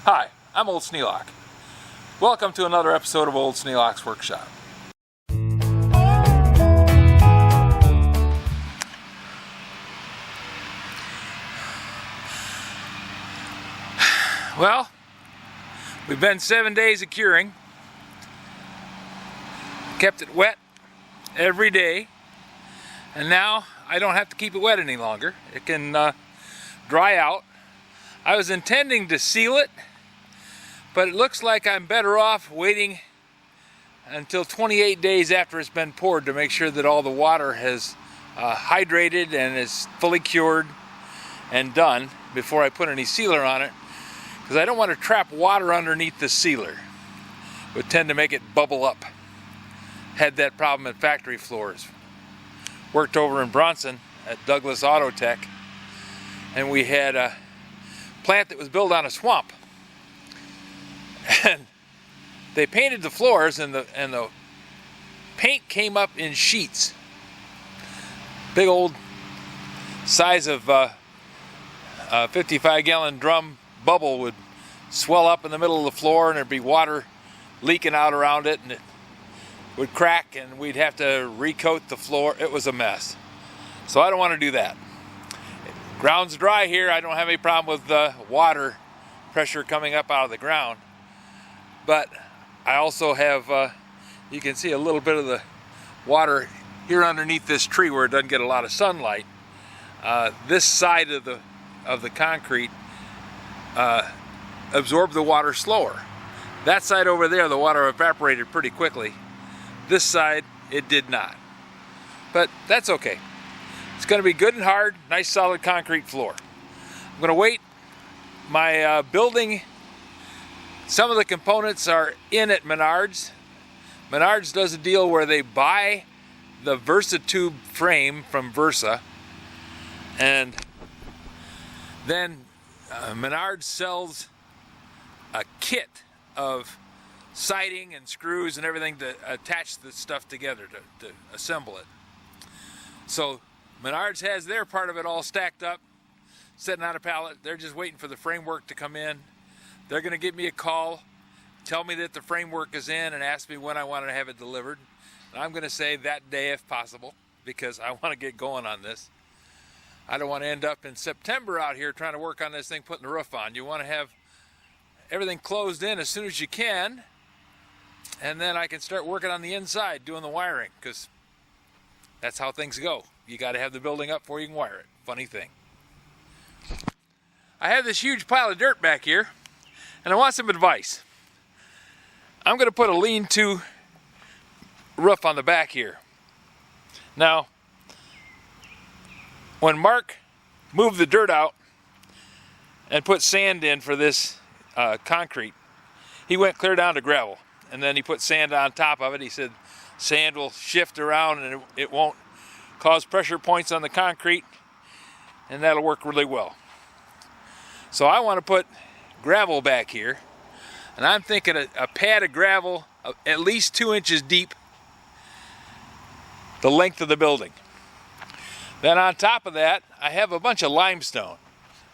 Hi, I'm Old Sneelock. Welcome to another episode of Old Sneelock's Workshop. Well, we've been 7 days of curing. Kept it wet every day. And now I don't have to keep it wet any longer. It can dry out. I was intending to seal it, but it looks like I'm better off waiting until 28 days after it's been poured to make sure that all the water has hydrated and is fully cured and done before I put any sealer on it, because I don't want to trap water underneath the sealer. It would tend to make it bubble up. Had that problem at factory floors. Worked over in Bronson at Douglas Auto Tech, and we had a plant that was built on a swamp. And they painted the floors, and the paint came up in sheets. Big old size of 55-gallon drum bubble would swell up in the middle of the floor, and there'd be water leaking out around it, and it would crack, and we'd have to recoat the floor. It was a mess. So I don't want to do that. Ground's dry here. I don't have any problem with the water pressure coming up out of the ground. But I also have, you can see a little bit of the water here underneath this tree where it doesn't get a lot of sunlight. This side of the concrete absorbed the water slower. That side over there, the water evaporated pretty quickly. This side, it did not. But that's okay. It's going to be good and hard, nice solid concrete floor. I'm going to wait. My building, some of the components are in at Menards. Menards does a deal where they buy the VersaTube frame from Versa, and then Menards sells a kit of siding and screws and everything to attach the stuff together to assemble it. So Menards has their part of it all stacked up, sitting on a pallet. They're just waiting for the framework to come in. They're going to give me a call, tell me that the framework is in, and ask me when I want to have it delivered. And I'm going to say that day if possible, because I want to get going on this. I don't want to end up in September out here trying to work on this thing, putting the roof on. You want to have everything closed in as soon as you can, and then I can start working on the inside, doing the wiring, because that's how things go. You got to have the building up before you can wire it. Funny thing. I have this huge pile of dirt back here, and I want some advice. I'm going to put a lean-to roof on the back here. Now, when Mark moved the dirt out and put sand in for this concrete, he went clear down to gravel, and then he put sand on top of it. He said sand will shift around and it won't cause pressure points on the concrete, and that'll work really well. So I want to put gravel back here, and I'm thinking a pad of gravel at least 2 inches deep, the length of the building. Then on top of that, I have a bunch of limestone.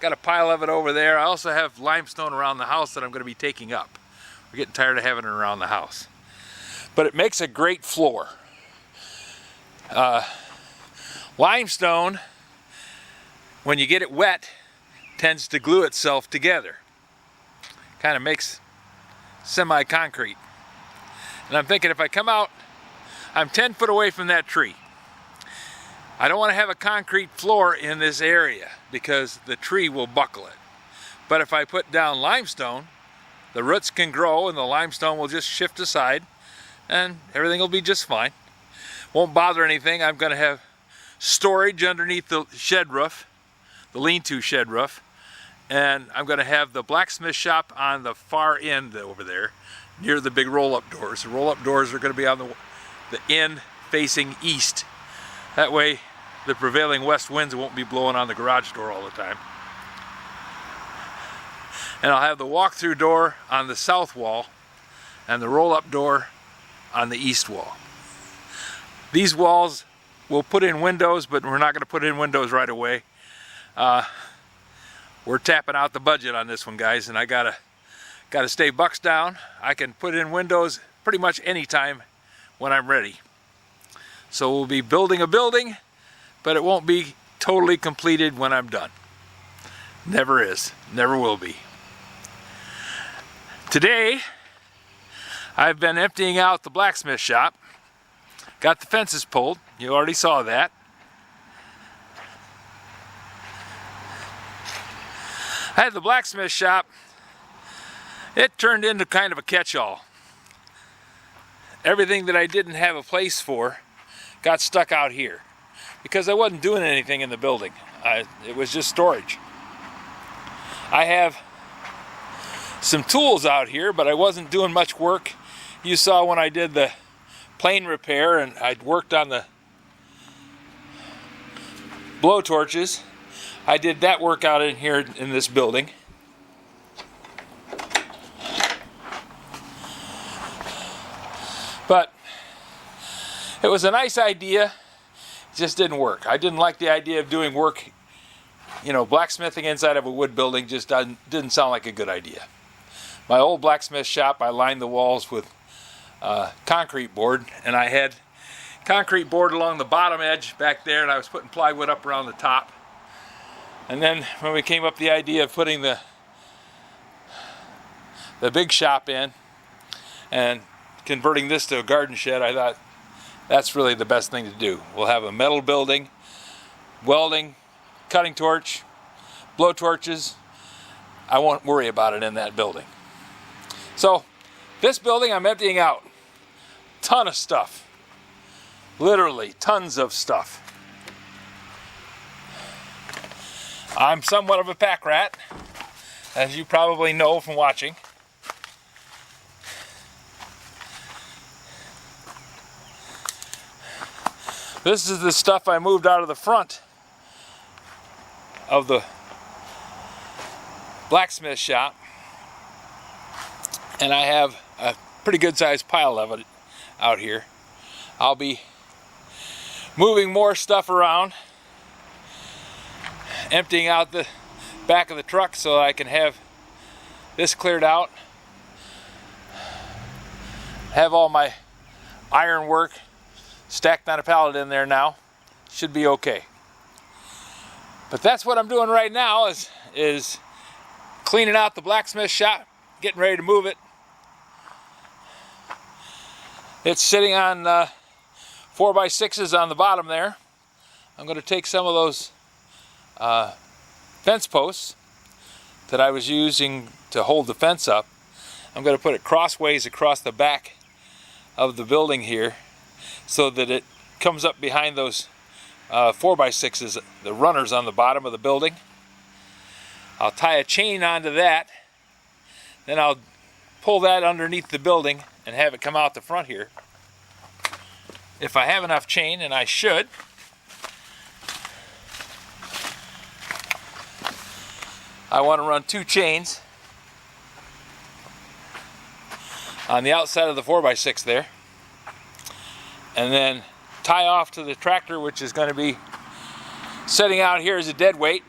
Got a pile of it over there. I also have limestone around the house that I'm going to be taking up. We're getting tired of having it around the house. But it makes a great floor. Limestone, when you get it wet, tends to glue itself together. Kind of makes semi-concrete. And I'm thinking if I come out, I'm 10 foot away from that tree. I don't want to have a concrete floor in this area because the tree will buckle it. But if I put down limestone, the roots can grow and the limestone will just shift aside and everything will be just fine. Won't bother anything. I'm going to have storage underneath the shed roof, the lean-to shed roof, and I'm going to have the blacksmith shop on the far end over there near the big roll-up doors. The roll-up doors are going to be on the end facing east. That way the prevailing west winds won't be blowing on the garage door all the time. And I'll have the walk-through door on the south wall and the roll-up door on the east wall. These walls we'll put in windows, but we're not going to put in windows right away. We're tapping out the budget on this one, guys, and I gotta Got to stay bucks down. I can put in windows pretty much anytime when I'm ready. So we'll be building a building, but it won't be totally completed when I'm done. Never is, never will be. Today, I've been emptying out the blacksmith shop. Got the fences pulled, you already saw that. I had the blacksmith shop, it turned into kind of a catch-all. Everything that I didn't have a place for got stuck out here because I wasn't doing anything in the building. It was just storage. I have some tools out here, but I wasn't doing much work. You saw when I did the plane repair and I'd worked on the blow torches. I did that work out in here in this building. But it was a nice idea, it just didn't work. I didn't like the idea of doing work, you know, blacksmithing inside of a wood building just didn't sound like a good idea. My old blacksmith shop, I lined the walls with concrete board, and I had concrete board along the bottom edge back there, and I was putting plywood up around the top. And then when we came up the idea of putting the big shop in and converting this to a garden shed, I thought that's really the best thing to do. We'll have a metal building, welding, cutting torch, blow torches. I won't worry about it in that building. So this building I'm emptying out. Ton of stuff. Literally tons of stuff. I'm somewhat of a pack rat, as you probably know from watching. This is the stuff I moved out of the front of the blacksmith shop, and I have a pretty good sized pile of it out here. I'll be moving more stuff around, emptying out the back of the truck so I can have this cleared out, have all my iron work stacked on a pallet in there now. Should be okay. But that's what I'm doing right now is cleaning out the blacksmith shop, getting ready to move it. It's sitting on 4x6s on the bottom there. I'm going to take some of those fence posts that I was using to hold the fence up. I'm going to put it crossways across the back of the building here so that it comes up behind those 4x6s, the runners on the bottom of the building. I'll tie a chain onto that, then I'll pull that underneath the building and have it come out the front here. If I have enough chain, and I should, I want to run 2 chains on the outside of the 4x6 there, and then tie off to the tractor, which is going to be sitting out here as a dead weight,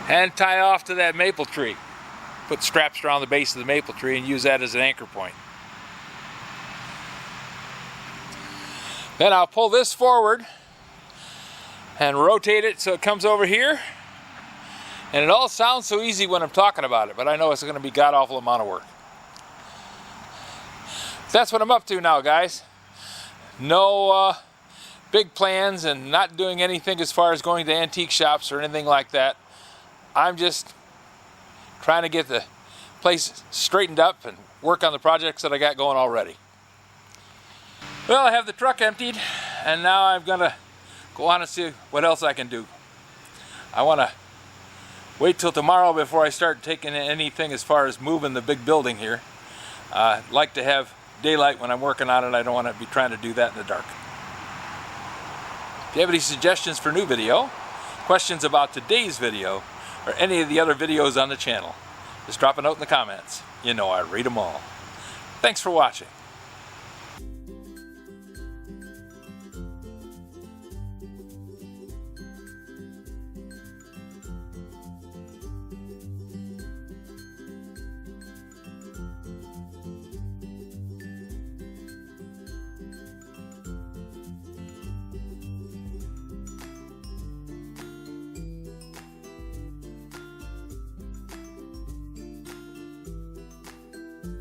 and tie off to that maple tree. Put straps around the base of the maple tree and use that as an anchor point. Then I'll pull this forward and rotate it so it comes over here. And it all sounds so easy when I'm talking about it, but I know it's going to be god-awful amount of work. That's what I'm up to now, guys. No big plans and not doing anything as far as going to antique shops or anything like that. I'm just trying to get the place straightened up and work on the projects that I got going already. Well, I have the truck emptied, and now I'm going to go on and see what else I can do. I want to wait till tomorrow before I start taking anything as far as moving the big building here. I'd like to have daylight when I'm working on it. I don't want to be trying to do that in the dark. If you have any suggestions for new video, questions about today's video, or any of the other videos on the channel, just drop a note in the comments. You know I read them all. Thanks for watching.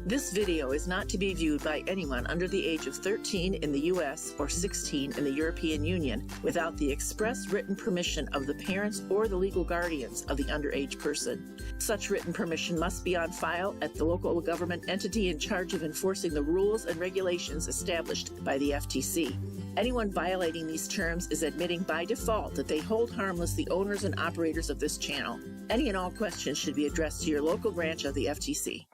This video is not to be viewed by anyone under the age of 13 in the U.S. or 16 in the European Union without the express written permission of the parents or the legal guardians of the underage person. Such written permission must be on file at the local government entity in charge of enforcing the rules and regulations established by the FTC. Anyone violating these terms is admitting by default that they hold harmless the owners and operators of this channel. Any and all questions should be addressed to your local branch of the FTC.